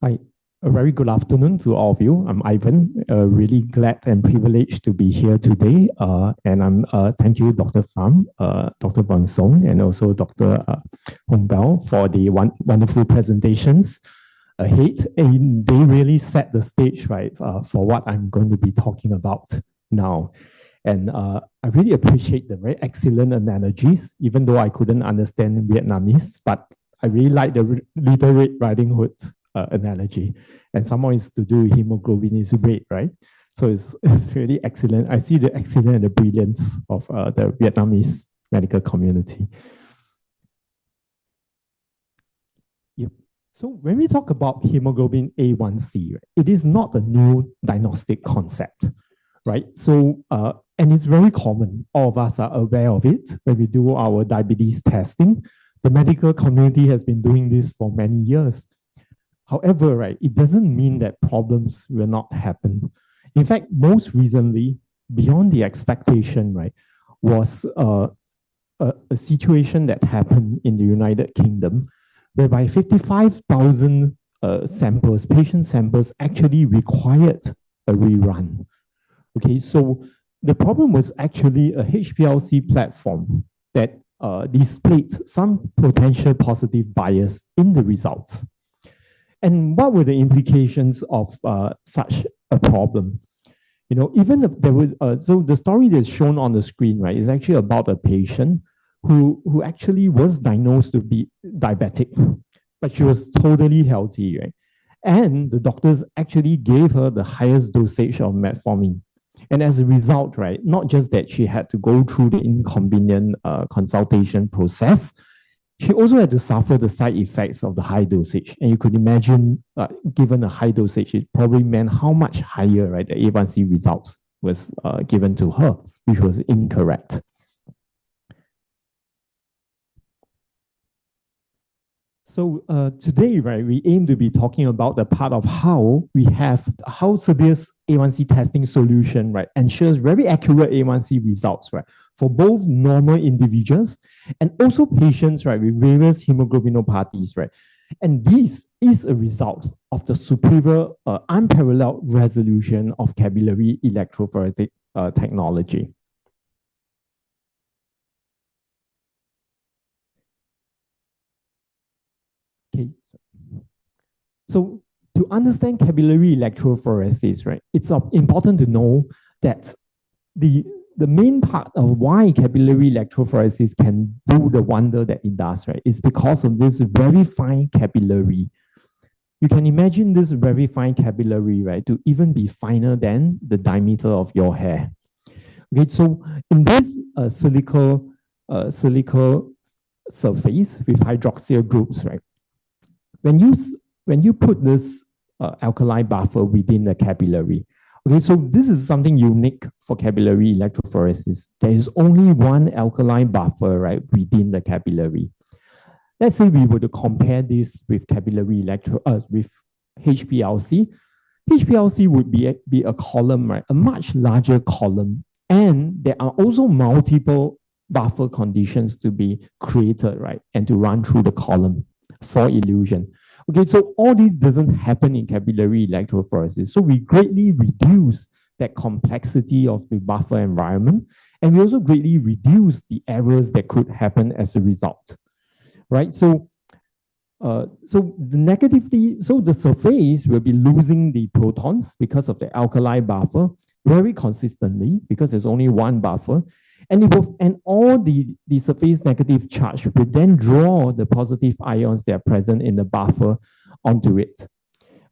Hi, a very good afternoon to all of you. I'm Ivan. Really glad and privileged to be here today. And I'm thank you, Dr. Pham, Dr. Bonsong, and also Dr. Hong Bao for the wonderful presentations ahead. And they really set the stage, right, for what I'm going to be talking about now. And I really appreciate the very excellent analogies, even though I couldn't understand Vietnamese, but I really like the Little Red Riding Hood analogy, and somehow it's to do with hemoglobin is red, right? So it's really excellent. I see the excellence and the brilliance of the Vietnamese medical community. Yep. So when we talk about hemoglobin A1c, right, it is not a new diagnostic concept, right? So and it's very common. All of us are aware of it when we do our diabetes testing. The medical community has been doing this for many years. However, right, it doesn't mean that problems will not happen. In fact, most recently, beyond the expectation, right, was a situation that happened in the United Kingdom, whereby 55,000 patient samples actually required a rerun. Okay, so the problem was actually a HbA1c platform that displayed some potential positive bias in the results. And what were the implications of such a problem? You know, even if there was, so the story that's shown on the screen, right, is actually about a patient who actually was diagnosed to be diabetic, but she was totally healthy, right? And the doctors actually gave her the highest dosage of metformin. And as a result, right, not just that she had to go through the inconvenient consultation process, she also had to suffer the side effects of the high dosage. And you could imagine, given a high dosage, it probably meant how much higher, right, the A1c results was given to her, which was incorrect. So today, right, we aim to be talking about the part of how Sevire's A1c testing solution, right, ensures very accurate A1c results, right, for both normal individuals and also patients, right, with various hemoglobinopathies, right. And this is a result of the superior, unparalleled resolution of capillary electrophoretic technology. Okay. So to understand capillary electrophoresis, right, it's important to know that the main part of why capillary electrophoresis can do the wonder that it does, right, is because of this very fine capillary. You can imagine this very fine capillary, right, to even be finer than the diameter of your hair. Okay, so in this silica surface with hydroxyl groups, right, when you put this alkali buffer within the capillary, okay, so this is something unique for capillary electrophoresis. There is only one alkali buffer, right, within the capillary. Let's say we were to compare this with capillary with HbA1c. HbA1c would be a column, right, a much larger column, and there are also multiple buffer conditions to be created, right, and to run through the column for illusion. Okay, so all this doesn't happen in capillary electrophoresis. So we greatly reduce that complexity of the buffer environment, and we also greatly reduce the errors that could happen as a result, right? So, the surface will be losing the protons because of the alkali buffer very consistently because there's only one buffer. And all the surface negative charge would then draw the positive ions that are present in the buffer onto it.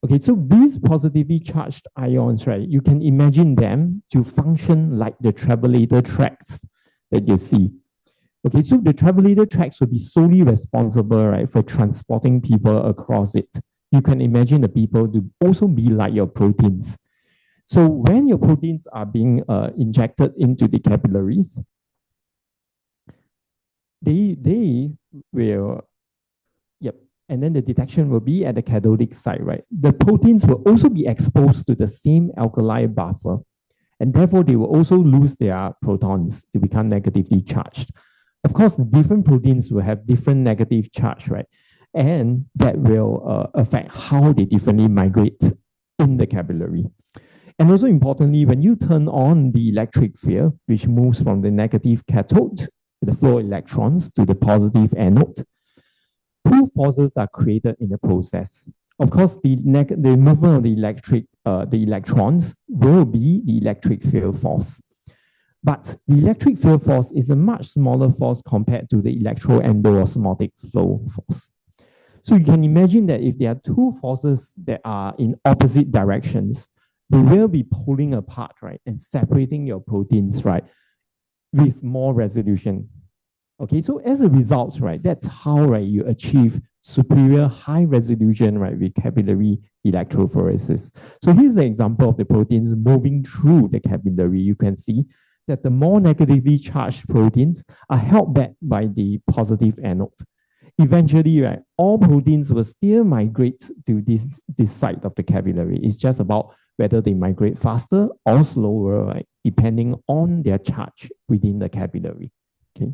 Okay, so these positively charged ions, right, you can imagine them to function like the travelator tracks that you see. Okay, so the travelator tracks will be solely responsible, right, for transporting people across it. You can imagine the people to also be like your proteins. So when your proteins are being injected into the capillaries, they will, yep, and then the detection will be at the cathodic site, right? The proteins will also be exposed to the same alkali buffer, and therefore they will also lose their protons to become negatively charged. Of course, the different proteins will have different negative charge, right? and that will affect how they differently migrate in the capillary. And also importantly, when you turn on the electric field, which moves from the negative cathode, the flow of electrons, to the positive anode, two forces are created in the process. Of course, the movement of the electrons will be the electric field force. But the electric field force is a much smaller force compared to the electroendoosmotic flow force. So you can imagine that if there are two forces that are in opposite directions, they will be pulling apart, right, and separating your proteins, right, with more resolution. Okay, so as a result, right, that's how, right, you achieve superior high resolution, right, with capillary electrophoresis. So here's the example of the proteins moving through the capillary. You can see that the more negatively charged proteins are held back by the positive anode. Eventually, right, all proteins will still migrate to this side of the capillary. It's just about whether they migrate faster or slower, right, depending on their charge within the capillary. Okay.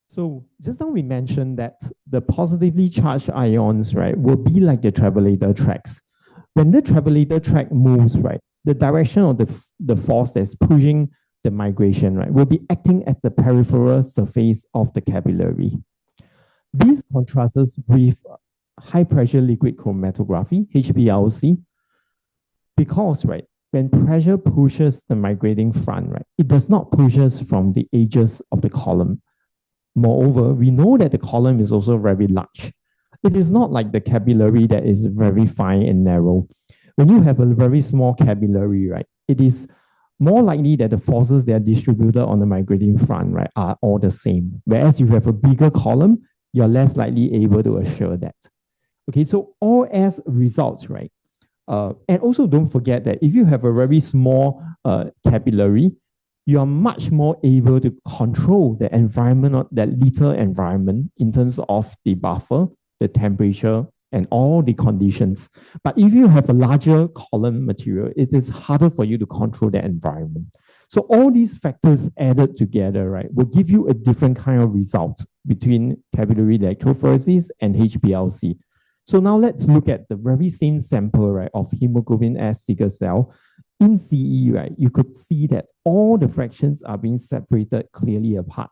So just now we mentioned that the positively charged ions, right, will be like the travelator tracks. When the travelator track moves, right, the direction of the force that's pushing the migration, right, will be acting at the peripheral surface of the capillary. This contrasts with high pressure liquid chromatography, HbA1c, because, right, when pressure pushes the migrating front, right, it does not push us from the edges of the column. Moreover, we know that the column is also very large. It is not like the capillary that is very fine and narrow. When you have a very small capillary, right, it is more likely that the forces that are distributed on the migrating front, right, are all the same. Whereas if you have a bigger column, you're less likely able to assure that. Okay, so all as results, right? And also don't forget that if you have a very small capillary, you are much more able to control the environment, that lethal environment, in terms of the buffer, the temperature, and all the conditions. But if you have a larger column material, it is harder for you to control the environment. So all these factors added together, right, will give you a different kind of result between capillary electrophoresis and HbA1c. So now let's look at the very same sample, right, of hemoglobin S sickle cell. In CE, right, you could see that all the fractions are being separated clearly apart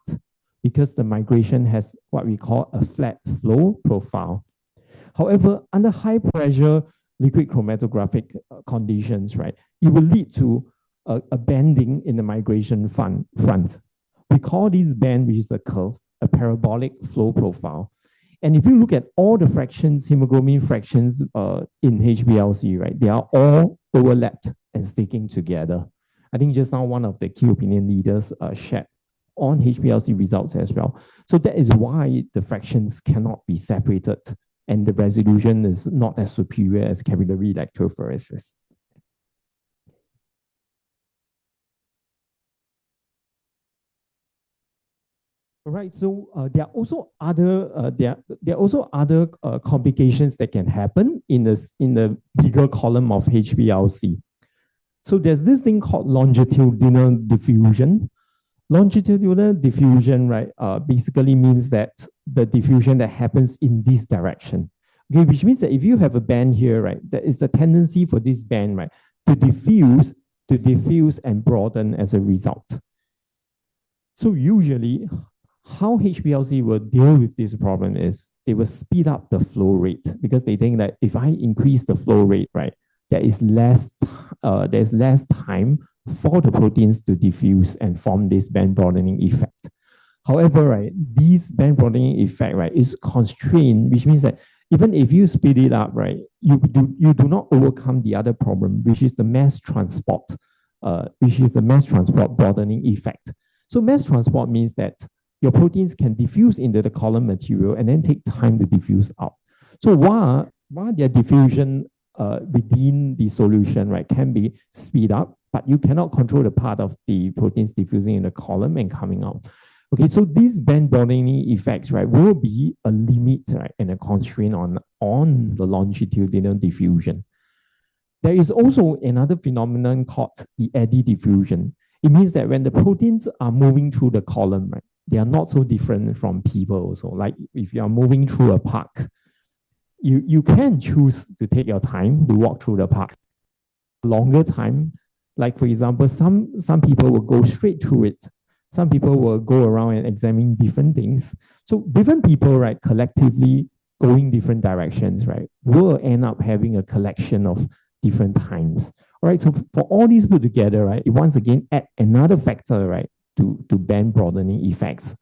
because the migration has what we call a flat flow profile. However, under high pressure liquid chromatographic conditions, right, it will lead to a bending in the migration front. We call this bend, which is a curve, a parabolic flow profile. And if you look at all the fractions, hemoglobin fractions in HbA1c, right, they are all overlapped and sticking together. I think just now one of the key opinion leaders shared on HbA1c results as well. So that is why the fractions cannot be separated and the resolution is not as superior as capillary electrophoresis. All right, so there are also other complications that can happen in the bigger column of HbA1c. So there's this thing called longitudinal diffusion. Longitudinal diffusion, right, basically means that the diffusion that happens in this direction. Okay, which means that if you have a band here, right, there is a tendency for this band, right, to diffuse and broaden as a result. So usually, how HbA1c will deal with this problem is they will speed up the flow rate because they think that if I increase the flow rate, right, there's less time for the proteins to diffuse and form this band broadening effect. However, right, this band broadening effect, right, is constrained, which means that even if you speed it up, right, you do not overcome the other problem, which is the mass transport, broadening effect. So mass transport means that your proteins can diffuse into the column material and then take time to diffuse out. So while their diffusion within the solution, right, can be speed up, but you cannot control the part of the proteins diffusing in the column and coming out. Okay, so these band broadening effects, right, will be a limit, right, and a constraint on the longitudinal diffusion. There is also another phenomenon called the eddy diffusion. It means that when the proteins are moving through the column, right, they are not so different from people also. Like if you are moving through a park, you can choose to take your time to walk through the park. Longer time, like for example, some people will go straight through it. Some people will go around and examine different things. So different people, right, collectively going different directions, right, will end up having a collection of different times. All right, so for all these put together, right, it once again add another factor, right, to band broadening effects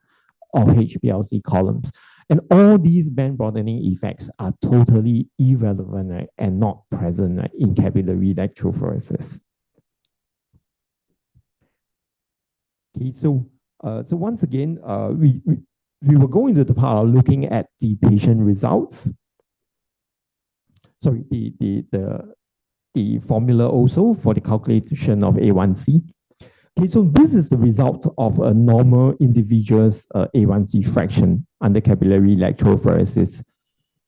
of HbA1c columns. And all these band broadening effects are totally irrelevant, right, and not present, right, in capillary electrophoresis. Okay, so once again, we will go into the part of looking at the patient results. Sorry, the formula also for the calculation of A1C. Okay, so this is the result of a normal individual's A1C fraction under capillary electrophoresis.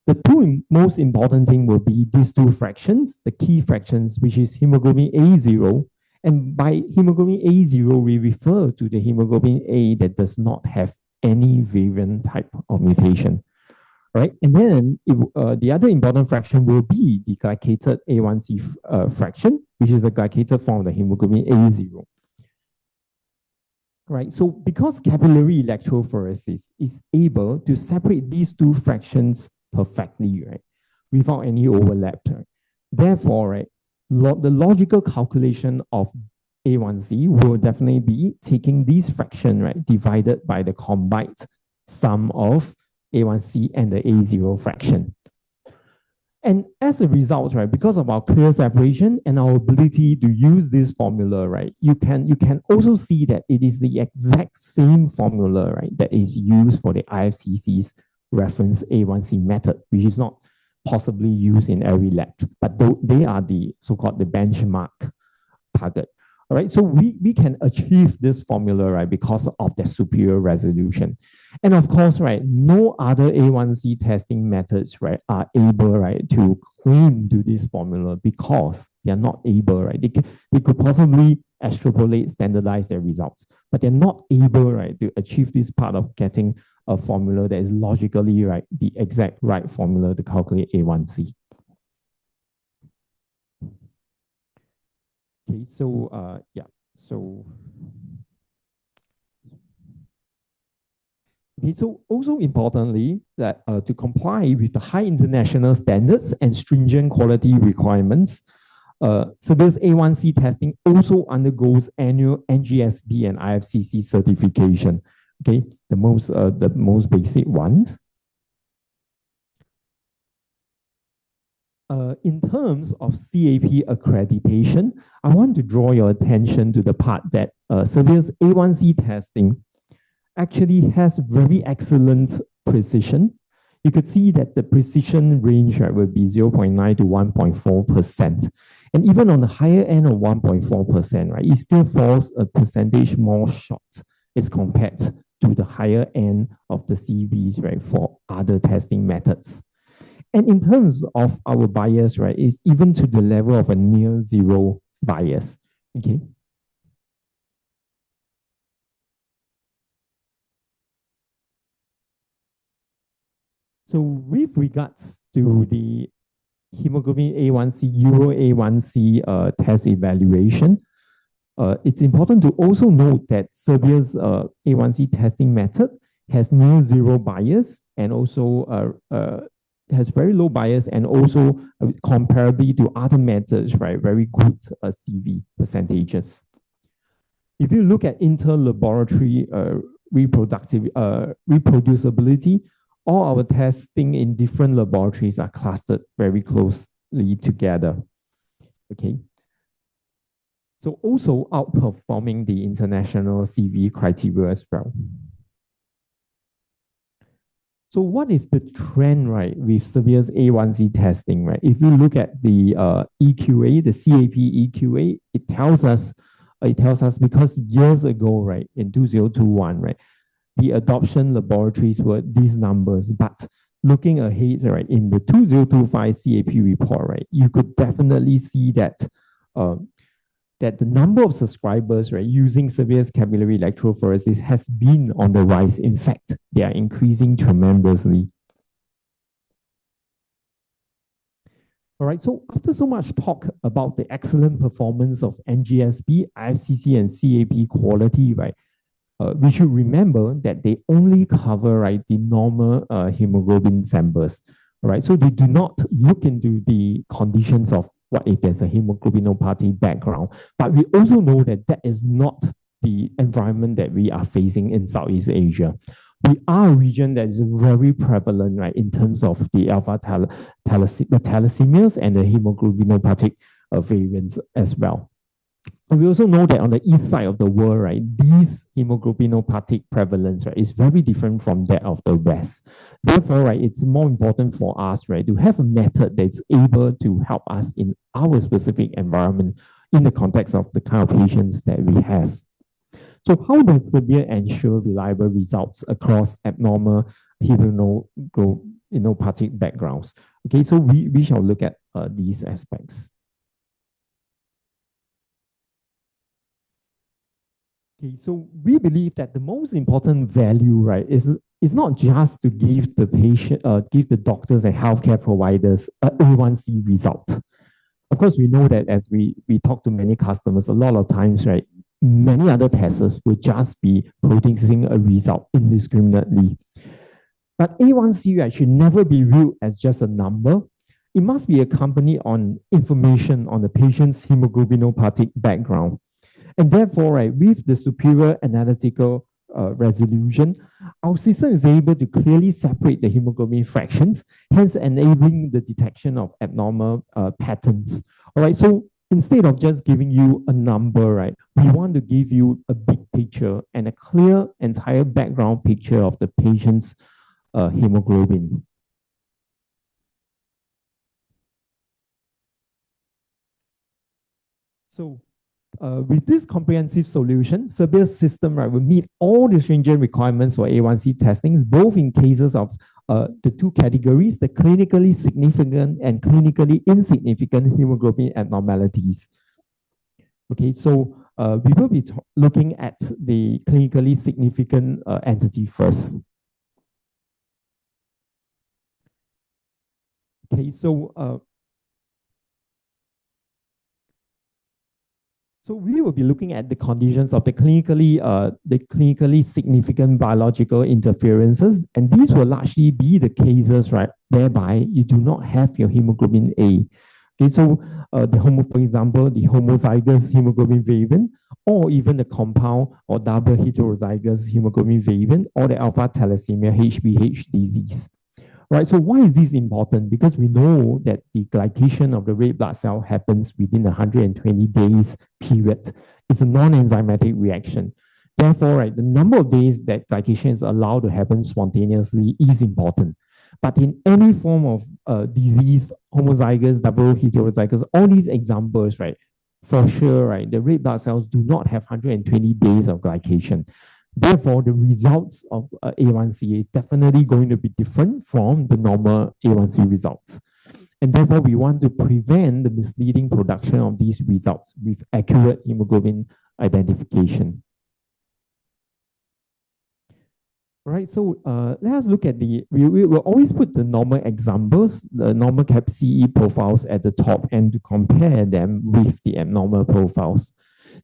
The two most important thing will be these two fractions, the key fractions, which is hemoglobin A0. And by hemoglobin A0, we refer to the hemoglobin A that does not have any variant type of mutation. Right? And then the other important fraction will be the glycated A1C fraction, which is the glycated form of the hemoglobin A0. Right, so because capillary electrophoresis is able to separate these two fractions perfectly, right, without any overlap, right? Therefore, right, the logical calculation of A1C will definitely be taking this fraction, right, divided by the combined sum of A1C and the A0 fraction. And as a result, right, because of our clear separation and our ability to use this formula, right, you can also see that it is the exact same formula, right, that is used for the IFCC's reference A1C method, which is not possibly used in every lab, but they are the so-called the benchmark target. All right, so we can achieve this formula, right, because of the superior resolution. And of course, right, no other A1C testing methods, right, are able, right, to claim to this formula because they are not able, right, they could possibly extrapolate, standardize their results, but they're not able, right, to achieve this part of getting a formula that is logically, right, the exact right formula to calculate A1C. Okay, so yeah, so okay, so also importantly that to comply with the high international standards and stringent quality requirements, Serbia's A1C testing also undergoes annual NGSB and IFCC certification. Okay, the most basic ones. In terms of CAP accreditation, I want to draw your attention to the part that Serbia's A1C testing actually has very excellent precision. You could see that the precision range, right, will be 0.9 to 1.4%. And even on the higher end of 1.4%, right, it still falls a percentage more short as compared to the higher end of the CVs, right, for other testing methods. And in terms of our bias, right, it's even to the level of a near zero bias. Okay. So with regards to the hemoglobin A1C, Euro A1C test evaluation, it's important to also note that Serbia's A1C testing method has near zero bias and also has very low bias and also comparably to other methods, right, very good CV percentages. If you look at inter-laboratory reproducibility, all our testing in different laboratories are clustered very closely together. Okay. So also outperforming the international CV criteria as well. So what is the trend, right, with Serbia's A1C testing, right? If you look at the EQA, the CAP EQA, it tells us because years ago, right, in 2021, right, the adoption laboratories were these numbers, but looking ahead, right, in the 2025 CAP report, right, you could definitely see that that the number of subscribers, right, using severe capillary electrophoresis has been on the rise. In fact, they are increasing tremendously. All right, so after so much talk about the excellent performance of NGSP, IFCC, and CAP quality, right, we should remember that they only cover, right, the normal hemoglobin samples, right? So they do not look into the conditions of what if there's a hemoglobinopathy background. But we also know that that is not the environment that we are facing in Southeast Asia. We are a region that is very prevalent, right, in terms of the thalassemia and the hemoglobinopathic variants as well. And we also know that on the east side of the world, right, these hemoglobinopathic prevalence, right, is very different from that of the west. Therefore, right, it's more important for us, right, to have a method that's able to help us in our specific environment in the context of the kind of patients that we have. So how does severe ensure reliable results across abnormal hemoglobinopathic backgrounds? Okay, so we shall look at these aspects. Okay, so we believe that the most important value, right, is not just to give the patient, give the doctors and healthcare providers a A1C result. Of course, we know that as we talk to many customers, a lot of times, right, many other tests will just be producing a result indiscriminately. But A1C, right, should never be viewed as just a number. It must be accompanied on information on the patient's hemoglobinopathic background. And therefore, right, with the superior analytical resolution, our system is able to clearly separate the hemoglobin fractions, hence enabling the detection of abnormal patterns. All right, so instead of just giving you a number, right, we want to give you a big picture and a clear entire background picture of the patient's hemoglobin. So with this comprehensive solution, Serbia's system, right, will meet all the stringent requirements for A1C testings, both in cases of the two categories, the clinically significant and clinically insignificant hemoglobin abnormalities. Okay, so we will be looking at the clinically significant entity first. Okay, so we will be looking at the conditions of the clinically significant biological interferences, and these will largely be the cases, right, whereby you do not have your hemoglobin A. Okay, so for example, the homozygous hemoglobin variant, or even the compound or double heterozygous hemoglobin variant, or the alpha thalassemia HbH disease. Right, so why is this important? Because we know that the glycation of the red blood cell happens within 120 days period. It's a non-enzymatic reaction. Therefore, right, the number of days that glycation is allowed to happen spontaneously is important. But in any form of disease, homozygous, double heterozygous, all these examples, right, for sure, right, the red blood cells do not have 120 days of glycation. Therefore, the results of A1C is definitely going to be different from the normal A1C results. And therefore, we want to prevent the misleading production of these results with accurate hemoglobin identification. All right, so let us look at we will always put the normal examples, the normal CAP-CE profiles at the top and to compare them with the abnormal profiles.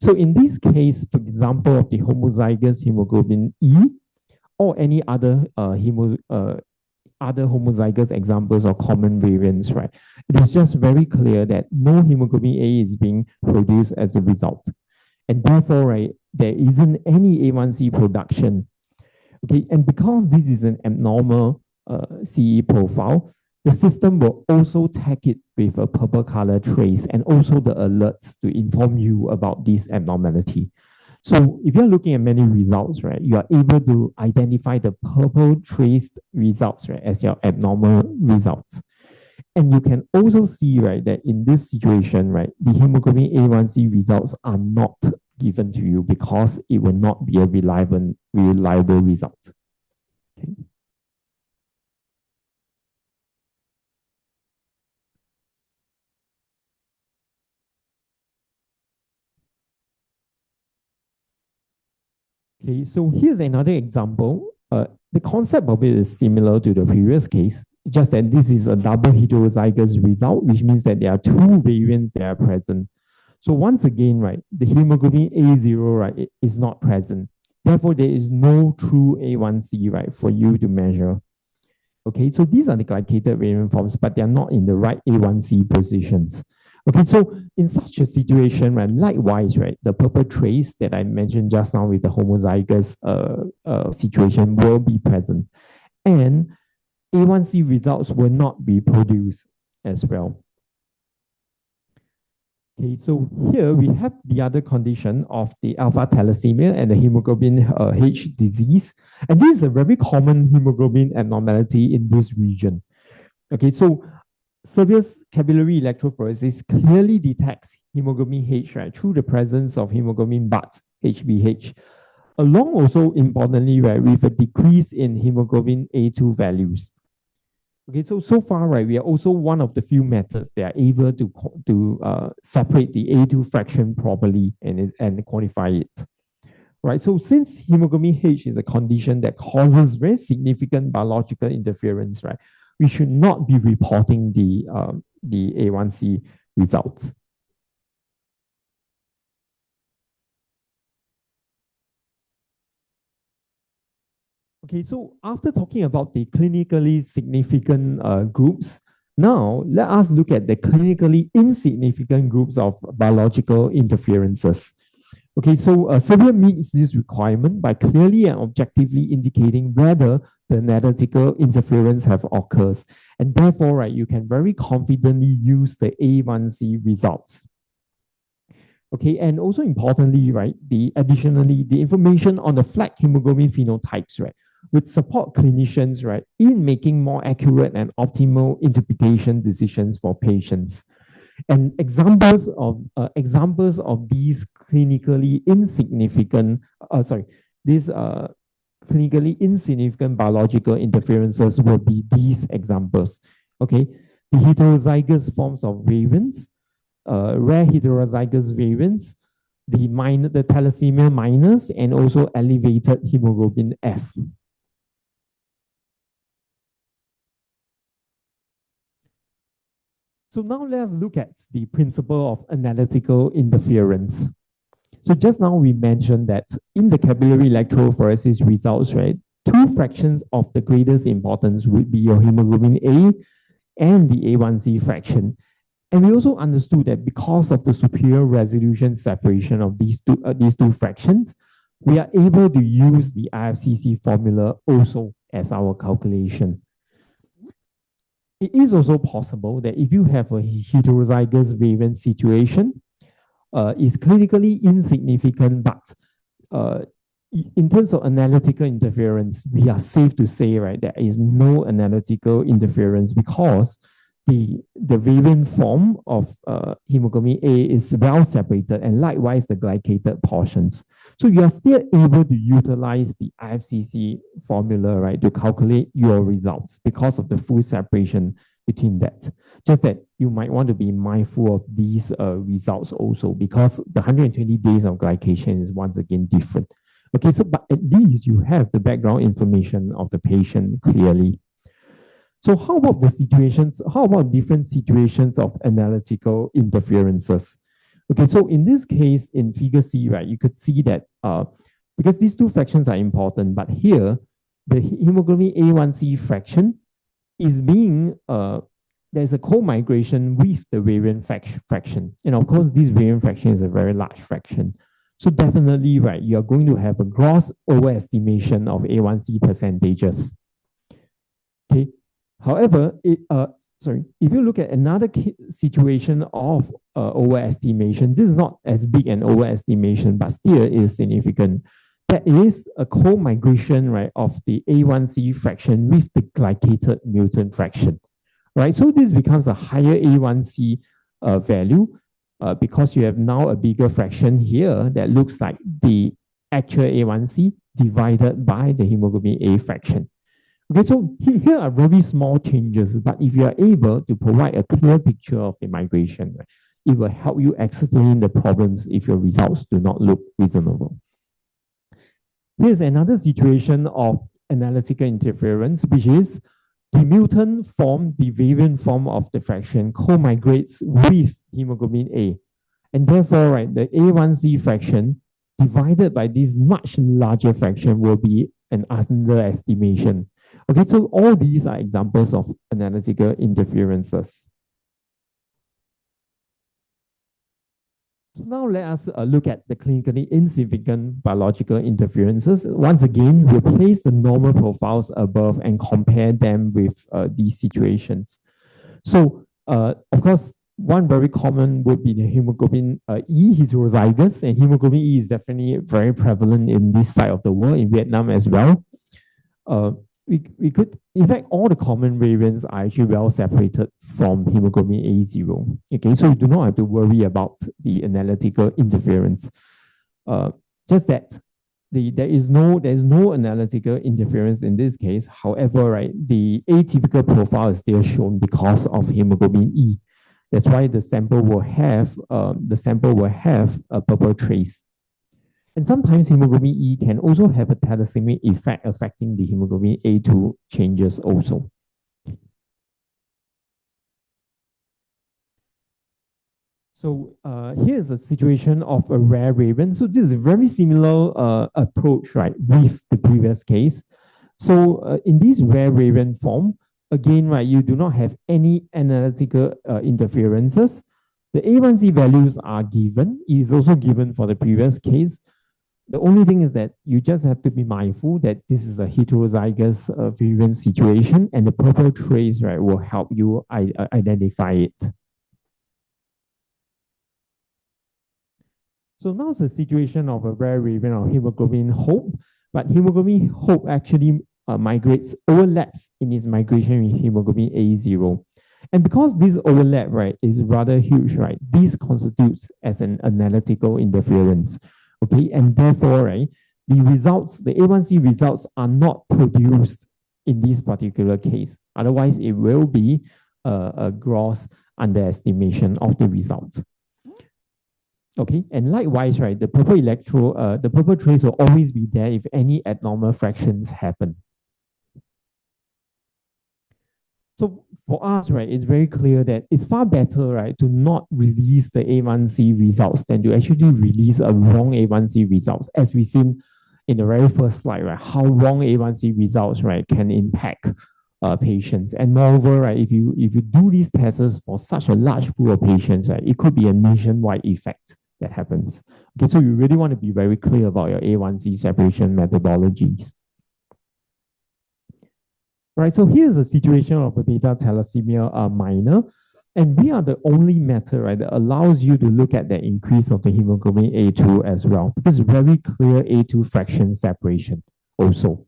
So in this case, for example, of the homozygous hemoglobin E or any other other homozygous examples or common variants, right? It is just very clear that no hemoglobin A is being produced as a result. And therefore, right, there isn't any A1C production. Okay, and because this is an abnormal CE profile, the system will also tag it with a purple color trace and also the alerts to inform you about this abnormality. So if you're looking at many results, right, you are able to identify the purple traced results, right, as your abnormal results. And you can also see, right, that in this situation, right, the hemoglobin A1C results are not given to you because it will not be a reliable result. Okay. Okay, so here's another example. The concept of it is similar to the previous case, just that this is a double heterozygous result, which means that there are two variants that are present. So once again, right, the hemoglobin A0, right, is not present. Therefore, there is no true A1C, right, for you to measure. Okay, so these are the glycated variant forms, but they are not in the right A1C positions. Okay, so in such a situation, right, likewise, right, the purple trace that I mentioned just now with the homozygous situation will be present. And A1C results will not be produced as well. Okay, so here we have the other condition of the alpha thalassemia and the hemoglobin H disease. And this is a very common hemoglobin abnormality in this region. Okay, so Serbia's capillary electrophoresis clearly detects hemoglobin H, right, through the presence of hemoglobin buds, HbH, along also importantly, right, with a decrease in hemoglobin A2 values. Okay, so far, right, we are also one of the few methods that are able to separate the A2 fraction properly and quantify it. Right, so since hemoglobin H is a condition that causes very significant biological interference, right, we should not be reporting the A1C results. Okay, so after talking about the clinically significant groups, now let us look at the clinically insignificant groups of biological interferences. Okay, so Serbia meets this requirement by clearly and objectively indicating whether the analytical interference have occurs, and therefore, right, you can very confidently use the A1C results. Okay, and also importantly, right, additionally, the information on the flag hemoglobin phenotypes, right, would support clinicians, right, in making more accurate and optimal interpretation decisions for patients. And examples of these clinically insignificant, clinically insignificant biological interferences will be these examples. Okay, the heterozygous forms of variants, rare heterozygous variants, the thalassemia minus, and also elevated hemoglobin F. So now let's look at the principle of analytical interference. So just now we mentioned that in the capillary electrophoresis results, right, two fractions of the greatest importance would be your hemoglobin A and the A1C fraction. And we also understood that because of the superior resolution separation of these two fractions, we are able to use the IFCC formula also as our calculation. It is also possible that if you have a heterozygous variant situation, is clinically insignificant, but in terms of analytical interference, we are safe to say, right, there is no analytical interference because the variant form of hemoglobin A is well separated, and likewise the glycated portions. So you are still able to utilize the IFCC formula, right, to calculate your results because of the full separation between that. Just that you might want to be mindful of these results also, because the 120 days of glycation is once again different. Okay, so but at least you have the background information of the patient clearly. So how about the situations? How about different situations of analytical interferences? Okay, so in this case, in figure C, right, you could see that because these two fractions are important, but here the hemoglobin A1C fraction is being there's a co-migration with the variant fraction, and of course, this variant fraction is a very large fraction. So definitely, right, you are going to have a gross overestimation of A1C percentages. Okay. However, if you look at another situation of overestimation, this is not as big an overestimation, but still is significant. That is a co-migration, right, of the A1C fraction with the glycated mutant fraction, right? So this becomes a higher A1C value because you have now a bigger fraction here that looks like the actual A1C divided by the hemoglobin A fraction. Okay, so here are very small changes, but if you are able to provide a clear picture of the migration, right, it will help you explain the problems if your results do not look reasonable. Here's another situation of analytical interference, which is the mutant form, the variant form of the fraction co-migrates with hemoglobin A. And therefore, right, the A1C fraction divided by this much larger fraction will be an underestimation. Okay, so all these are examples of analytical interferences. So now let us look at the clinically insignificant biological interferences. Once again, replace the normal profiles above and compare them with these situations. So, of course, one very common would be the hemoglobin E heterozygous, and hemoglobin E is definitely very prevalent in this side of the world, in Vietnam as well. We could, in fact, all the common variants are actually well separated from hemoglobin A0. Okay, so you do not have to worry about the analytical interference. Just that there is no analytical interference in this case. However, right, the atypical profile is still shown because of hemoglobin E. That's why the sample will have a purple trace. And sometimes hemoglobin E can also have a thalassemia effect affecting the hemoglobin A2 changes also. So here's a situation of a rare variant. So this is a very similar approach, right, with the previous case. So in this rare variant form, again, right, you do not have any analytical interferences. The A1C values are given. It is also given for the previous case. The only thing is that you just have to be mindful that this is a heterozygous variant situation, and the purple trace, right, will help you identify it. So now it's a situation of a rare variant of hemoglobin hope, but hemoglobin hope actually overlaps in its migration with hemoglobin A0. And because this overlap, right, is rather huge, right, this constitutes as an analytical interference. Okay, and therefore, right, the results, the A1C results are not produced in this particular case. Otherwise, it will be a gross underestimation of the results. Okay, and likewise, right, the purple trace will always be there if any abnormal fractions happen. So for us, right, it's very clear that it's far better, right, to not release the A1C results than to actually release a wrong A1C results, as we've seen in the very first slide, right, how wrong A1C results, right, can impact patients. And moreover, right, if you do these tests for such a large pool of patients, right, it could be a nationwide effect that happens. Okay, so you really want to be very clear about your A1C separation methodologies. Right, so here's a situation of a beta thalassemia minor, and we are the only method, right, that allows you to look at the increase of the hemoglobin A2 as well, because very clear A2 fraction separation also.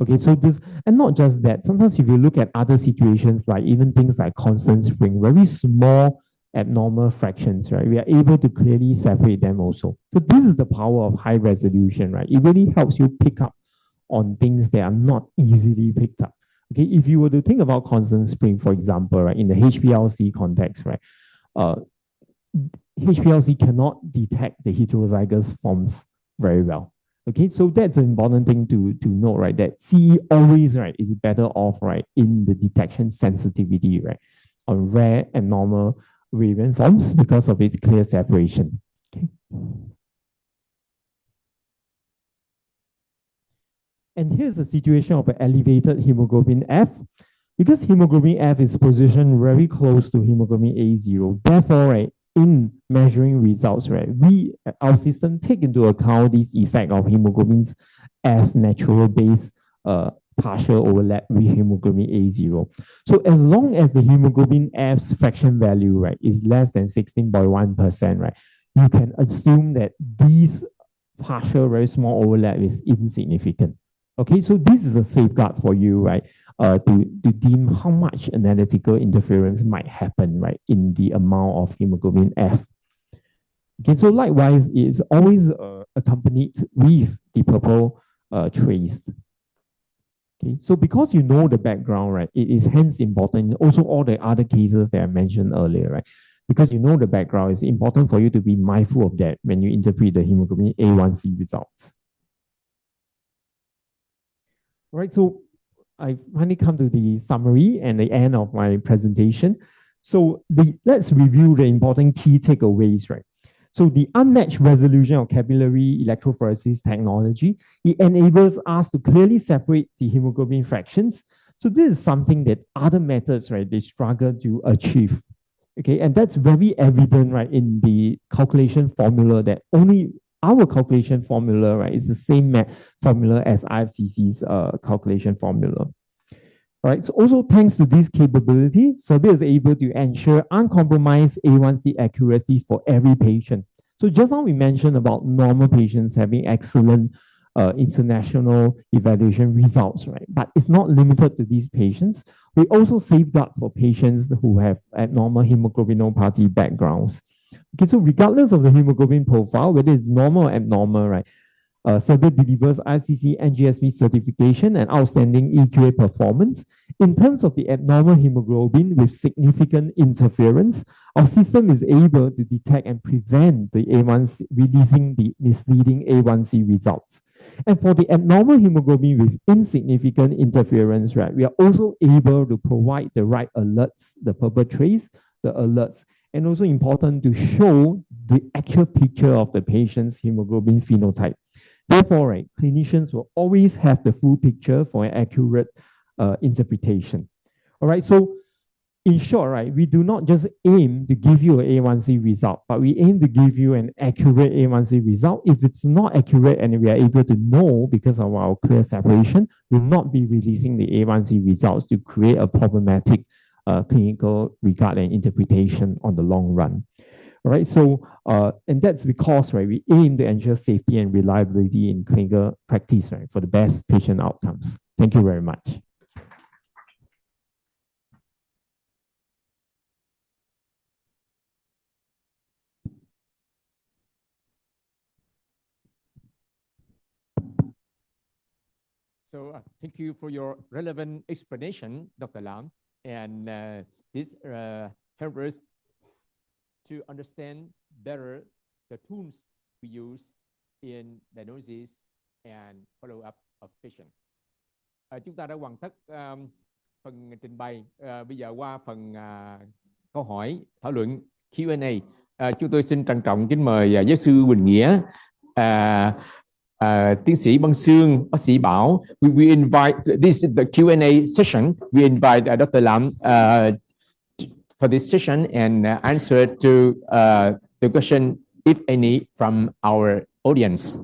Okay, so this, and not just that, sometimes if you look at other situations, like even things like constant spring, very small abnormal fractions, right, we are able to clearly separate them also. So this is the power of high resolution, right? It really helps you pick up on things that are not easily picked up. Okay, if you were to think about constant spring, for example, right, in the HbA1c context, right, HbA1c cannot detect the heterozygous forms very well. Okay, so that's an important thing to note, right, that CE always, right, is better off, right, in the detection sensitivity, right, on rare abnormal variant forms because of its clear separation. Okay. And here's a situation of an elevated hemoglobin F. Because hemoglobin F is positioned very close to hemoglobin A0, therefore, right, in measuring results, right, our system take into account this effect of hemoglobin's F natural base partial overlap with hemoglobin A0. So as long as the hemoglobin F's fraction value, right, is less than 16.1%, right, you can assume that these partial very small overlap is insignificant. Okay, so this is a safeguard for you, right, to deem how much analytical interference might happen, right, in the amount of hemoglobin F. Okay, so likewise, it's always accompanied with the purple trace. Okay, so because you know the background, right, it is hence important. Also, all the other cases that I mentioned earlier, right, because you know the background, it's important for you to be mindful of that when you interpret the hemoglobin A1C results. Right, so I finally come to the summary and the end of my presentation. So let's review the important key takeaways, right? So the unmatched resolution of capillary electrophoresis technology, it enables us to clearly separate the hemoglobin fractions. So this is something that other methods, right, they struggle to achieve. Okay, and that's very evident, right, in the calculation formula that only our calculation formula, right, is the same formula as IFCC's calculation formula. All right, so also thanks to this capability, Serbia is able to ensure uncompromised A1C accuracy for every patient. So just now we mentioned about normal patients having excellent international evaluation results, right? But it's not limited to these patients. We also safeguard for patients who have abnormal hemoglobinopathy backgrounds. Okay, so regardless of the hemoglobin profile, whether it's normal or abnormal, right? Serbia delivers ICC NGSP certification and outstanding EQA performance. In terms of the abnormal hemoglobin with significant interference, our system is able to detect and prevent the A1C releasing the misleading A1C results. And for the abnormal hemoglobin with insignificant interference, right, we are also able to provide the right alerts, the purple trace, the alerts, and also important to show the actual picture of the patient's hemoglobin phenotype. Therefore, right, clinicians will always have the full picture for an accurate interpretation. All right, so in short, right, we do not just aim to give you an A1C result, but we aim to give you an accurate A1C result. If it's not accurate and we are able to know because of our clear separation, we'll not be releasing the A1C results to create a problematic clinical regard and interpretation on the long run. All right, so, and that's because, right, we aim to ensure safety and reliability in clinical practice, right, for the best patient outcomes. Thank you very much. So thank you for your relevant explanation, Dr. Lam. And this helps us to understand better the tools we use in diagnosis and follow-up of patient. Chúng ta đã hoàn tất phần trình bày. Bây giờ qua phần câu hỏi, thảo luận Q&A. Chúng tôi xin trân trọng kính mời giáo sư Quỳnh Nghĩa, tiến sĩ Băng Xương, bác sĩ Bảo. We invite, this is the Q&A session. We invite Dr. Lam for this session and answer to the question, if any, from our audience.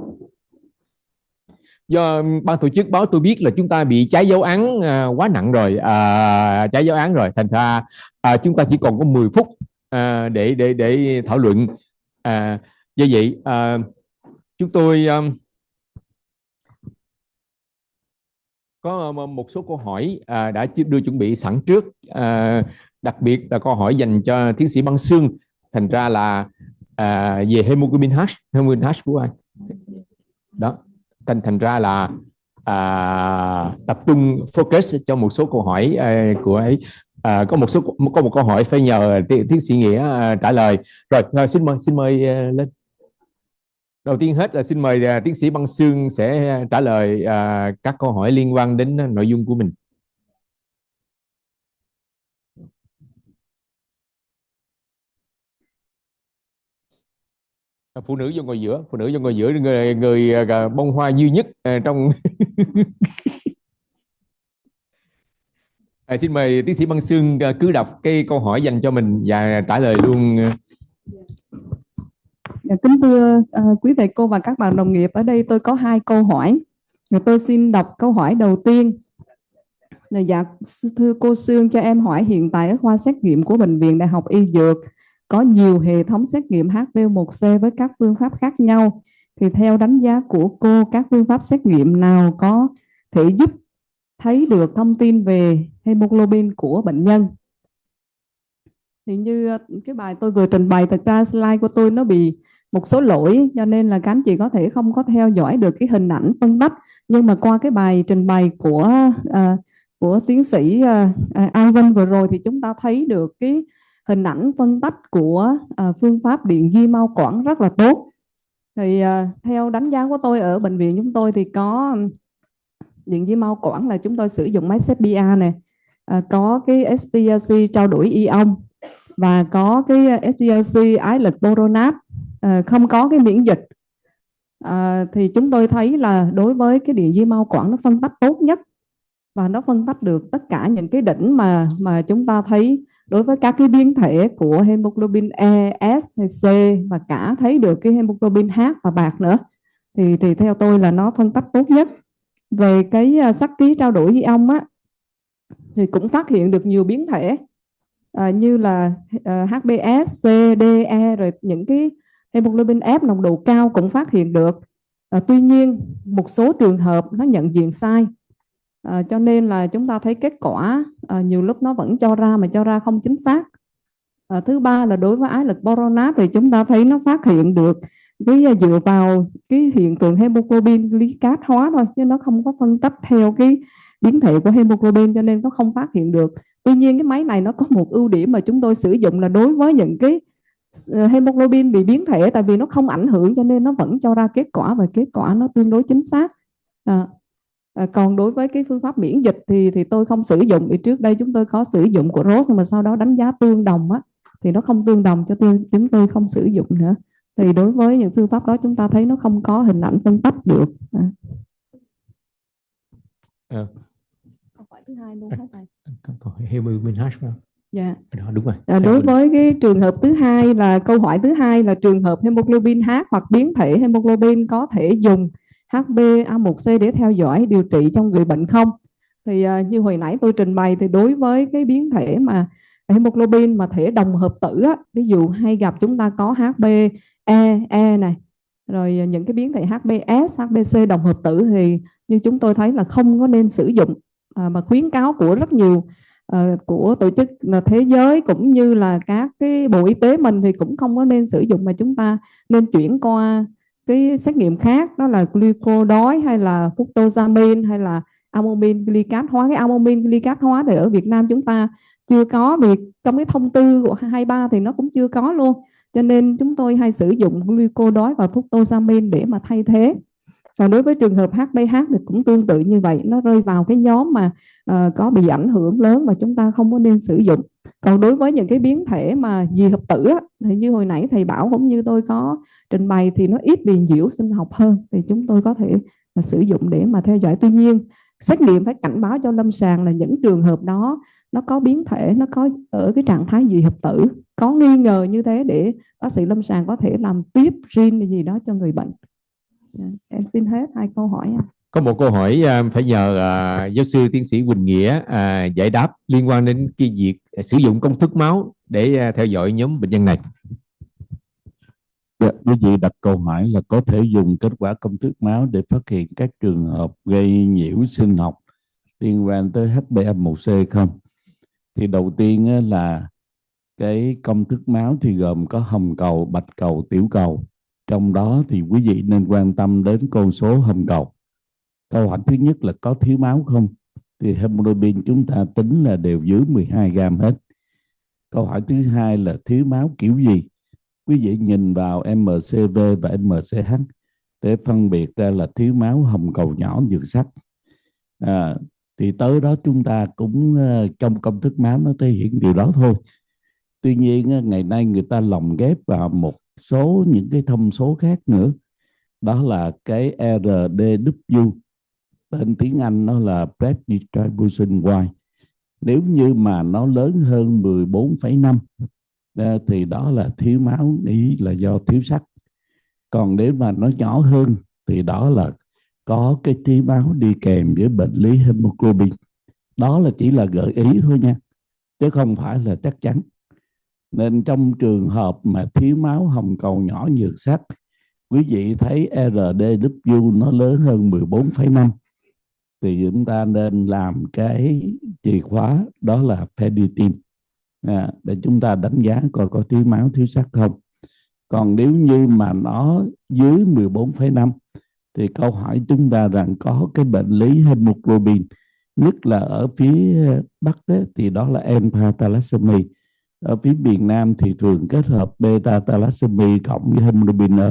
Do ban tổ chức báo tôi biết là chúng ta bị trái dấu án quá nặng rồi, trái dấu án rồi, thành ra chúng ta chỉ còn có 10 phút để thảo luận. Do vậy chúng tôi có một số câu hỏi đã đưa chuẩn bị sẵn trước, đặc biệt là câu hỏi dành cho tiến sĩ Băng Xương, thành ra là về hemoglobin H của ai đó, thành ra là tập trung focus cho một số câu hỏi của ấy. Có một câu hỏi phải nhờ tiến sĩ Nghĩa trả lời. Rồi xin mời lên. Đầu tiên hết là xin mời tiến sĩ Băng Xương sẽ trả lời các câu hỏi liên quan đến nội dung của mình. Phụ nữ vô ngồi giữa, người bông hoa duy nhất trong. Xin mời tiến sĩ Băng Xương cứ đọc cái câu hỏi dành cho mình và trả lời luôn. Kính thưa quý thầy cô và các bạn đồng nghiệp, ở đây tôi có 2 câu hỏi. Tôi xin đọc câu hỏi đầu tiên. Dạ, thưa cô Sương, cho em hỏi hiện tại ở khoa xét nghiệm của Bệnh viện Đại học Y Dược có nhiều hệ thống xét nghiệm HbA1c với các phương pháp khác nhau. Thì theo đánh giá của cô, các phương pháp xét nghiệm nào có thể giúp thấy được thông tin về hemoglobin của bệnh nhân? Thì như cái bài tôi vừa trình bày, thực ra slide của tôi nó bị một số lỗi, cho nên là các anh chị có thể không có theo dõi được cái hình ảnh phân tách. Nhưng mà qua cái bài trình bày của tiến sĩ Ivan vừa rồi thì chúng ta thấy được cái hình ảnh phân tách của phương pháp điện di mao quản rất là tốt. Thì theo đánh giá của tôi ở bệnh viện chúng tôi thì có điện dưới mao quản là chúng tôi sử dụng máy HbA này, có cái HbA1c trao đổi ion và có cái HbA1c ái lực boronat, không có cái miễn dịch. Thì chúng tôi thấy là đối với cái điện dưới mao quản nó phân tách tốt nhất và nó phân tách được tất cả những cái đỉnh mà chúng ta thấy đối với các cái biến thể của hemoglobin E, S hay C, và cả thấy được cái hemoglobin H và bạc nữa. Thì theo tôi là nó phân tách tốt nhất. Về cái sắc ký trao đổi ion á, thì cũng phát hiện được nhiều biến thể như là HbS, C, D, E, rồi những cái hemoglobin F nồng độ cao cũng phát hiện được. Tuy nhiên một số trường hợp nó nhận diện sai, cho nên là chúng ta thấy kết quả nhiều lúc nó vẫn cho ra mà cho ra không chính xác. Thứ ba là đối với ái lực boronat thì chúng ta thấy nó phát hiện được cái dựa vào cái hiện tượng hemoglobin glycat hóa thôi, chứ nó không có phân tách theo cái biến thể của hemoglobin, cho nên nó không phát hiện được. Tuy nhiên cái máy này nó có một ưu điểm mà chúng tôi sử dụng là đối với những cái hemoglobin bị biến thể, tại vì nó không ảnh hưởng cho nên nó vẫn cho ra kết quả và kết quả nó tương đối chính xác. Còn đối với cái phương pháp miễn dịch thì tôi không sử dụng, vì trước đây chúng tôi có sử dụng của Rose nhưng mà sau đó đánh giá tương đồng á thì nó không tương đồng, cho chúng tôi không sử dụng nữa. Thì đối với những phương pháp đó chúng ta thấy nó không có hình ảnh phân tách được. Câu hỏi thứ hai luôn hả thầy? Câu hỏi hemoglobin H phải không? Dạ. Đó, đúng rồi. Đối với cái trường hợp thứ hai là câu hỏi thứ hai là trường hợp hemoglobin H hoặc biến thể hemoglobin có thể dùng HbA1c để theo dõi điều trị trong người bệnh không? Thì như hồi nãy tôi trình bày thì đối với cái biến thể mà hemoglobin mà thể đồng hợp tử á, ví dụ hay gặp chúng ta có HbE này, rồi những cái biến thể HbS, HbC đồng hợp tử thì như chúng tôi thấy là không có nên sử dụng, mà khuyến cáo của rất nhiều của tổ chức thế giới cũng như là các cái bộ y tế mình thì cũng không có nên sử dụng, mà chúng ta nên chuyển qua cái xét nghiệm khác, đó là glucodói hay là fructosamine hay là albumin glycat hóa. Cái albumin glycat hóa thì ở Việt Nam chúng ta chưa có, vì trong cái thông tư của 23 thì nó cũng chưa có luôn, cho nên chúng tôi hay sử dụng glucodói và fructosamine để mà thay thế. Và đối với trường hợp HbH thì cũng tương tự như vậy, nó rơi vào cái nhóm mà có bị ảnh hưởng lớn và chúng ta không có nên sử dụng. Còn đối với những cái biến thể mà dị hợp tử á, thì như hồi nãy thầy Bảo cũng như tôi có trình bày thì nó ít bị nhiễu sinh học hơn, thì chúng tôi có thể sử dụng để mà theo dõi. Tuy nhiên xét nghiệm phải cảnh báo cho lâm sàng là những trường hợp đó nó có biến thể, nó có ở cái trạng thái dị hợp tử, có nghi ngờ như thế để bác sĩ lâm sàng có thể làm tiếp gene gì đó cho người bệnh. Em xin hết hai câu hỏi. Có một câu hỏi phải nhờ giáo sư tiến sĩ Quỳnh Nghĩa giải đáp liên quan đến cái việc sử dụng công thức máu để theo dõi nhóm bệnh nhân này. Dạ, quý vị đặt câu hỏi là có thể dùng kết quả công thức máu để phát hiện các trường hợp gây nhiễu sinh học liên quan tới HbA1c không? Thì đầu tiên là cái công thức máu thì gồm có hồng cầu, bạch cầu, tiểu cầu. Trong đó thì quý vị nên quan tâm đến con số hồng cầu. Câu hỏi thứ nhất là có thiếu máu không? Thì hemoglobin chúng ta tính là đều dưới 12 gram hết. Câu hỏi thứ hai là thiếu máu kiểu gì? Quý vị nhìn vào MCV và MCH để phân biệt ra là thiếu máu hồng cầu nhỏ nhược sắc. Thì tới đó chúng ta cũng trong công thức máu nó thể hiện điều đó thôi. Tuy nhiên ngày nay người ta lồng ghép vào một số những cái thông số khác nữa, đó là cái RDW, tên tiếng Anh nó là Blood Distribution Y. Nếu như mà nó lớn hơn 14,5 thì đó là thiếu máu, nghĩ là do thiếu sắt. Còn nếu mà nó nhỏ hơn thì đó là có cái thiếu máu đi kèm với bệnh lý hemoglobin. Đó là chỉ là gợi ý thôi nha, chứ không phải là chắc chắn. Nên trong trường hợp mà thiếu máu hồng cầu nhỏ nhược sắc, quý vị thấy RDW nó lớn hơn 14,5 thì chúng ta nên làm cái chìa khóa đó là ferritin để chúng ta đánh giá coi có thiếu máu thiếu sắt không. Còn nếu như mà nó dưới 14,5 thì câu hỏi chúng ta rằng có cái bệnh lý hemoglobin, nhất là ở phía Bắc thì đó là alpha thalassemia. Ở phía miền Nam thì thường kết hợp beta thalassemia cộng với hemoglobin E.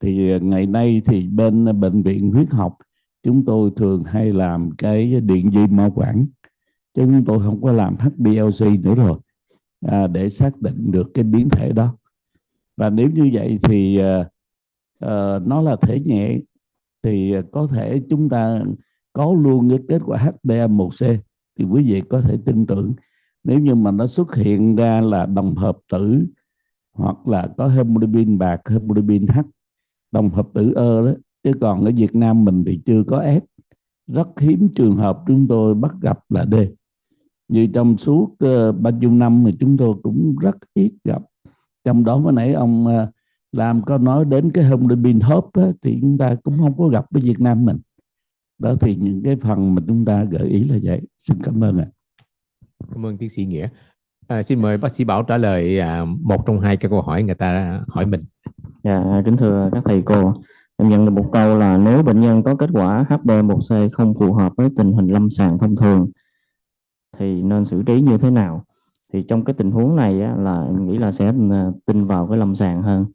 Thì ngày nay thì bên bệnh viện huyết học chúng tôi thường hay làm cái điện di mao quản, chứ chúng tôi không có làm HbA1c nữa rồi, để xác định được cái biến thể đó. Và nếu như vậy thì nó là thể nhẹ, thì có thể chúng ta có luôn cái kết quả HbA1c, thì quý vị có thể tin tưởng. Nếu như mà nó xuất hiện ra là đồng hợp tử, hoặc là có hemoglobin bạc, hemoglobin H, đồng hợp tử đó, chứ còn ở Việt Nam mình thì chưa có S. Rất hiếm trường hợp chúng tôi bắt gặp là D. Như trong suốt bao nhiêu năm thì chúng tôi cũng rất ít gặp. Trong đó mới nãy ông Lam có nói đến cái hemoglobin hốp thì chúng ta cũng không có gặp ở Việt Nam mình. Đó thì những cái phần mà chúng ta gợi ý là vậy. Xin cảm ơn ạ. Cảm ơn tiến sĩ Nghĩa. Xin mời bác sĩ Bảo trả lời một trong hai cái câu hỏi người ta hỏi mình. Dạ, kính thưa các thầy cô, em nhận được một câu là nếu bệnh nhân có kết quả HbA1c không phù hợp với tình hình lâm sàng thông thường thì nên xử trí như thế nào? Thì trong cái tình huống này là em nghĩ là sẽ tin vào cái lâm sàng hơn.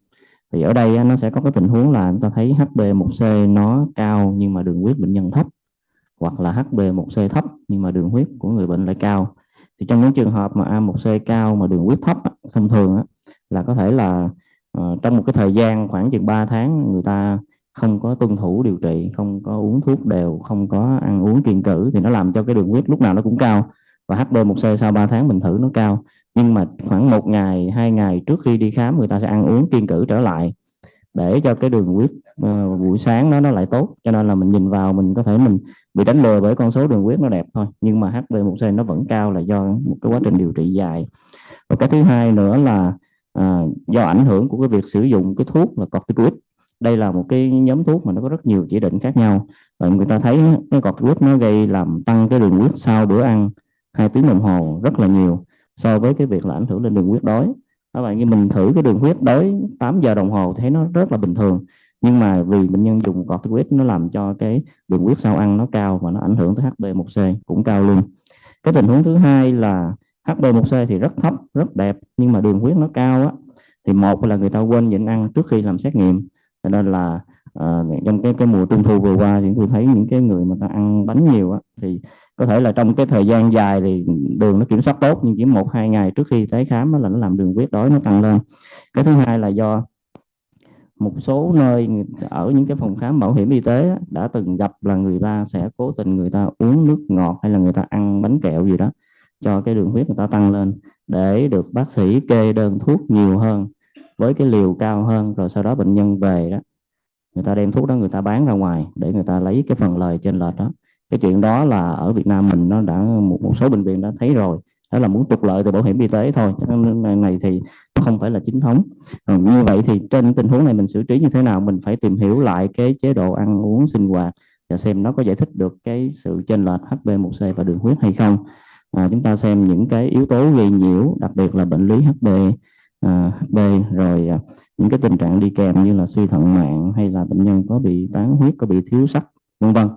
Thì ở đây nó sẽ có cái tình huống là chúng ta thấy HbA1c nó cao nhưng mà đường huyết bệnh nhân thấp, hoặc là HbA1c thấp nhưng mà đường huyết của người bệnh lại cao. Thì trong những trường hợp mà A1c cao mà đường huyết thấp thông thường là có thể là trong một cái thời gian khoảng chừng 3 tháng người ta không có tuân thủ điều trị, không có uống thuốc đều, không có ăn uống kiêng cữ, thì nó làm cho cái đường huyết lúc nào nó cũng cao. Và HbA1c sau 3 tháng mình thử nó cao, nhưng mà khoảng 1 ngày 2 ngày trước khi đi khám người ta sẽ ăn uống kiêng cữ trở lại để cho cái đường huyết buổi sáng nó lại tốt. Cho nên là mình nhìn vào mình có thể mình bị đánh lừa bởi con số đường huyết nó đẹp thôi, nhưng mà HbA1c nó vẫn cao là do một cái quá trình điều trị dài. Và cái thứ hai nữa là do ảnh hưởng của cái việc sử dụng cái thuốc là corticoid. Đây là một cái nhóm thuốc mà nó có rất nhiều chỉ định khác nhau. Và người ta thấy cái corticoid nó gây làm tăng cái đường huyết sau bữa ăn 2 tiếng đồng hồ rất là nhiều so với cái việc là ảnh hưởng lên đường huyết đói. Các bạn, như mình thử cái đường huyết đói 8 giờ đồng hồ thấy nó rất là bình thường, nhưng mà vì bệnh nhân dùng corticoid nó làm cho cái đường huyết sau ăn nó cao và nó ảnh hưởng tới HbA1c cũng cao luôn. Cái tình huống thứ hai là HbA1c thì rất thấp, rất đẹp, nhưng mà đường huyết nó cao thì một là người ta quên nhịn ăn trước khi làm xét nghiệm. Cho nên là trong cái mùa trung thu vừa qua thì tôi thấy những cái người mà ta ăn bánh nhiều thì có thể là trong cái thời gian dài thì đường nó kiểm soát tốt, nhưng chỉ 1-2 ngày trước khi tới khám là nó làm đường huyết đói nó tăng lên. Cái thứ hai là do một số nơi ở những cái phòng khám bảo hiểm y tế đã từng gặp là người ta sẽ cố tình người ta uống nước ngọt hay là người ta ăn bánh kẹo gì đó cho cái đường huyết người ta tăng lên, để được bác sĩ kê đơn thuốc nhiều hơn với cái liều cao hơn, rồi sau đó bệnh nhân về đó người ta đem thuốc đó người ta bán ra ngoài để người ta lấy cái phần lời trên lệch đó. Cái chuyện đó là ở Việt Nam mình nó đã một số bệnh viện đã thấy rồi, đó là muốn trục lợi từ bảo hiểm y tế thôi. Cái này thì nó không phải là chính thống. Như vậy thì trên tình huống này mình xử trí như thế nào? Mình phải tìm hiểu lại cái chế độ ăn uống sinh hoạt và xem nó có giải thích được cái sự chênh lệch HbA1c và đường huyết hay không. Chúng ta xem những cái yếu tố gây nhiễu, đặc biệt là bệnh lý HB, rồi những cái tình trạng đi kèm như là suy thận mạng, hay là bệnh nhân có bị tán huyết, có bị thiếu sắt, vân vân.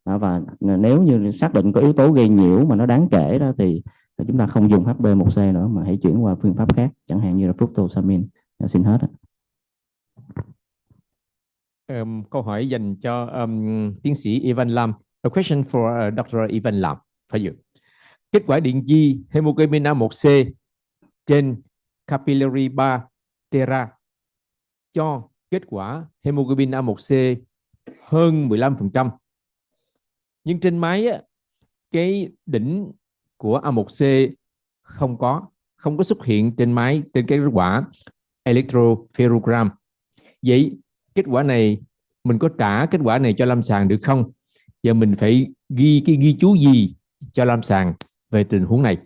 Và nếu như xác định có yếu tố gây nhiễu mà nó đáng kể đó thì chúng ta không dùng HbA1c nữa mà hãy chuyển qua phương pháp khác, chẳng hạn như là fructosamine. Xin hết. Câu hỏi dành cho tiến sĩ Ivan Lam. A question for Dr. Ivan Lam. For you. Kết quả điện di hemoglobin A1c trên capillary bar Tera cho kết quả hemoglobin A1c hơn 15%. Nhưng trên máy cái đỉnh của A1c không có xuất hiện trên máy, trên cái kết quả electropherogram. Vậy kết quả này mình có trả kết quả này cho lâm sàng được không? Giờ mình phải ghi cái ghi chú gì cho lâm sàng về tình huống này?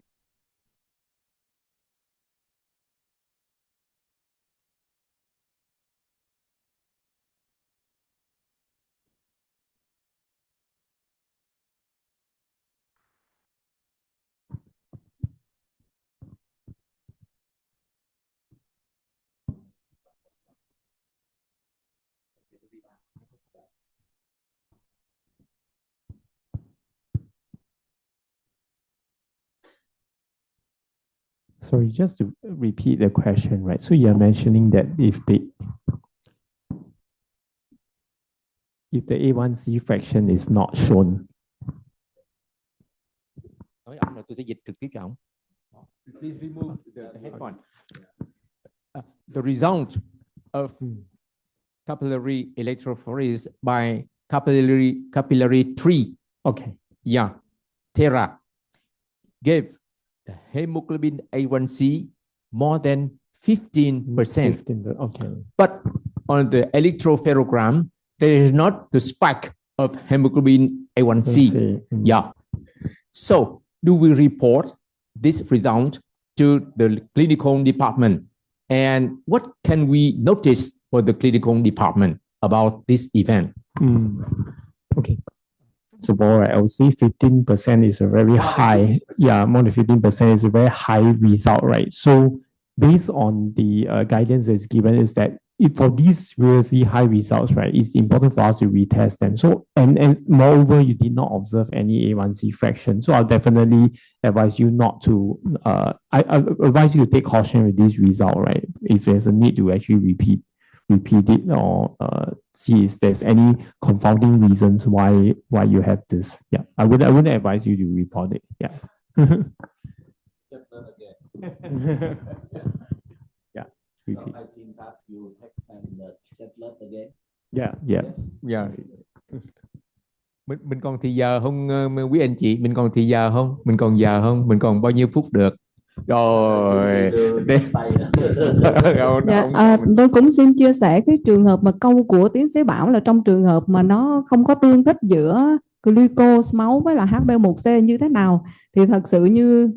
Sorry, just to repeat the question, right? So you're mentioning that if the if the A1C fraction is not shown. Nói ông là tôi sẽ dịch trực tiếp cho ông. Please remove the headphone. The result of capillary electrophoresis by capillary tree. Okay. Yeah, Terra gave the hemoglobin A1C more than 15%. 15, okay. But on the electropherogram, there is not the spike of hemoglobin A1C. Yeah. So, do we report this result to the clinical department? And what can we notice for the clinical department about this event? Okay. First of all, I would say 15% is a very high. Yeah, more than 15% is a very high result, right? So, based on the guidance that's given, is that if for these seriously high results, right, it's important for us to retest them. So, and moreover, you did not observe any A1C fraction. So, I'll definitely advise you not to, I advise you to take caution with this result, right? If there's a need to actually repeat it or see if there's any confounding reasons why you have this. Yeah, I wouldn't advise you to report it. Yeah. Yeah. Repeat. I think that you take and check blood again. Yeah. Mình còn thì giờ không quý anh chị? Mình còn thì giờ không? Mình còn giờ không? Mình còn bao nhiêu phút được? Rồi. Tôi cũng xin chia sẻ cái trường hợp mà câu của tiến sĩ Bảo là trong trường hợp mà nó không có tương thích giữa glucose máu với là HbA1c như thế nào, thì thật sự như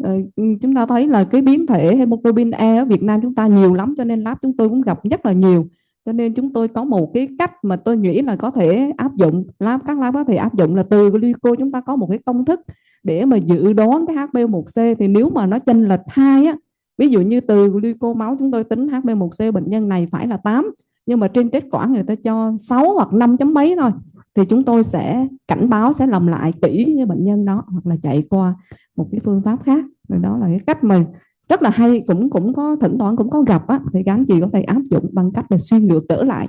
chúng ta thấy là cái biến thể hemoglobin E ở Việt Nam chúng ta nhiều lắm, cho nên lab chúng tôi cũng gặp rất là nhiều. Cho nên chúng tôi có một cái cách mà tôi nghĩ là có thể áp dụng, các lab có thể áp dụng là từ glucose chúng ta có một cái công thức để mà dự đoán cái HbA1c. Thì nếu mà nó chênh lệch 2 á, ví dụ như từ glucose máu chúng tôi tính HbA1c bệnh nhân này phải là 8, nhưng mà trên kết quả người ta cho 6 hoặc 5 chấm mấy thôi, thì chúng tôi sẽ cảnh báo, sẽ làm lại kỹ với bệnh nhân đó, hoặc là chạy qua một cái phương pháp khác. Rồi đó là cái cách mà rất là hay, cũng có thỉnh thoảng cũng có gặp á, thì các anh chị có thể áp dụng bằng cách là xuyên ngược trở lại.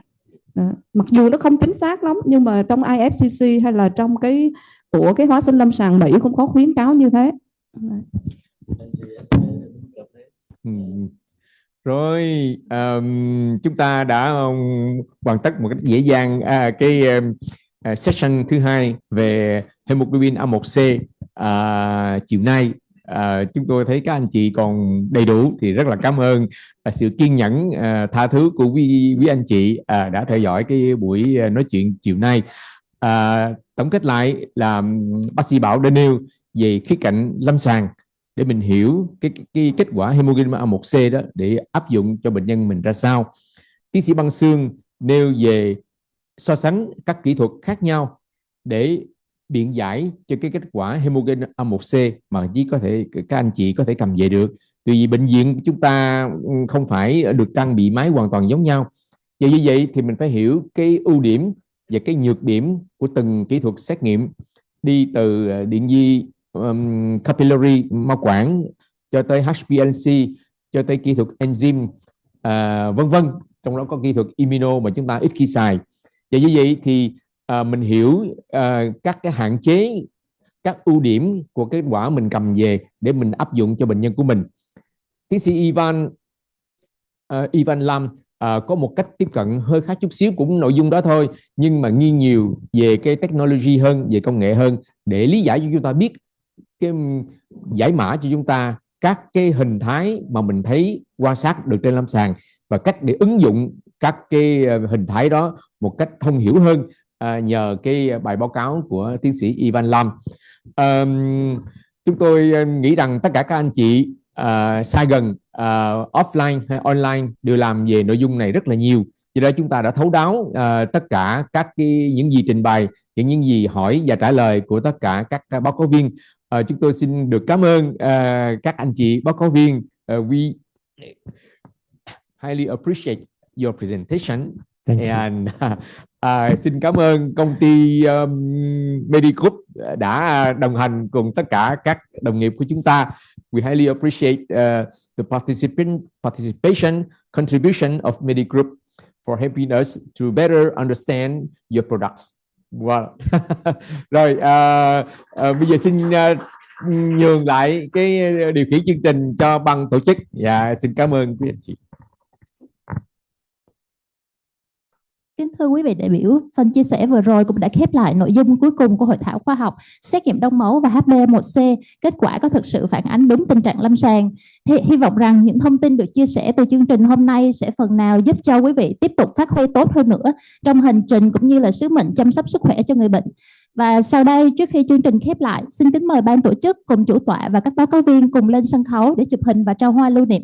Đó. Mặc dù nó không chính xác lắm, nhưng mà trong IFCC hay là trong cái của cái hóa sinh lâm sàng Mỹ cũng có khuyến cáo như thế. Rồi chúng ta đã hoàn tất một cách dễ dàng cái session thứ 2 về hemoglobin A1c chiều nay. Chúng tôi thấy các anh chị còn đầy đủ thì rất là cảm ơn sự kiên nhẫn tha thứ của quý anh chị đã theo dõi cái buổi nói chuyện chiều nay. Tổng kết lại là bác sĩ Bảo đã nêu về khía cạnh lâm sàng để mình hiểu cái kết quả hemoglobin A1c đó để áp dụng cho bệnh nhân mình ra sao. Tiến sĩ Băng Xương nêu về so sánh các kỹ thuật khác nhau để biện giải cho cái kết quả hemoglobin A1c mà chỉ có thể các anh chị có thể cầm về được. Tuy vì bệnh viện chúng ta không phải được trang bị máy hoàn toàn giống nhau. Và như vậy thì mình phải hiểu cái ưu điểm và cái nhược điểm của từng kỹ thuật xét nghiệm, đi từ điện di capillary mao quản cho tới HbA1c, cho tới kỹ thuật enzyme vân vân, trong đó có kỹ thuật immuno mà chúng ta ít khi xài. Và như vậy thì mình hiểu các cái hạn chế, các ưu điểm của kết quả mình cầm về để mình áp dụng cho bệnh nhân của mình. Tiến sĩ Ivan Lam có một cách tiếp cận hơi khác chút xíu, cũng nội dung đó thôi, nhưng mà nghi nhiều về cái technology hơn, về công nghệ hơn, để lý giải cho chúng ta biết, cái giải mã cho chúng ta các cái hình thái mà mình thấy quan sát được trên lâm sàng và cách để ứng dụng các cái hình thái đó một cách thông hiểu hơn nhờ cái bài báo cáo của tiến sĩ Ivan Lam. Chúng tôi nghĩ rằng tất cả các anh chị xa gần, offline hay online đều làm về nội dung này rất là nhiều. Do đó chúng ta đã thấu đáo tất cả các những gì trình bày, những gì hỏi và trả lời của tất cả các báo cáo viên. Chúng tôi xin được cảm ơn các anh chị báo cáo viên. We highly appreciate your presentation. And xin cảm ơn công ty Medicube đã đồng hành cùng tất cả các đồng nghiệp của chúng ta. We highly appreciate the participation contribution of Medicube for helping us to better understand your products. Wow. Rồi bây giờ xin nhường lại cái điều khiển chương trình cho ban tổ chức. Dạ, xin cảm ơn quý anh chị. Kính thưa quý vị đại biểu, phần chia sẻ vừa rồi cũng đã khép lại nội dung cuối cùng của hội thảo khoa học xét nghiệm đông máu và HbA1c. Kết quả có thực sự phản ánh đúng tình trạng lâm sàng. Hy vọng rằng những thông tin được chia sẻ từ chương trình hôm nay sẽ phần nào giúp cho quý vị tiếp tục phát huy tốt hơn nữa trong hành trình cũng như là sứ mệnh chăm sóc sức khỏe cho người bệnh. Và sau đây, trước khi chương trình khép lại, xin kính mời ban tổ chức cùng chủ tọa và các báo cáo viên cùng lên sân khấu để chụp hình và trao hoa lưu niệm.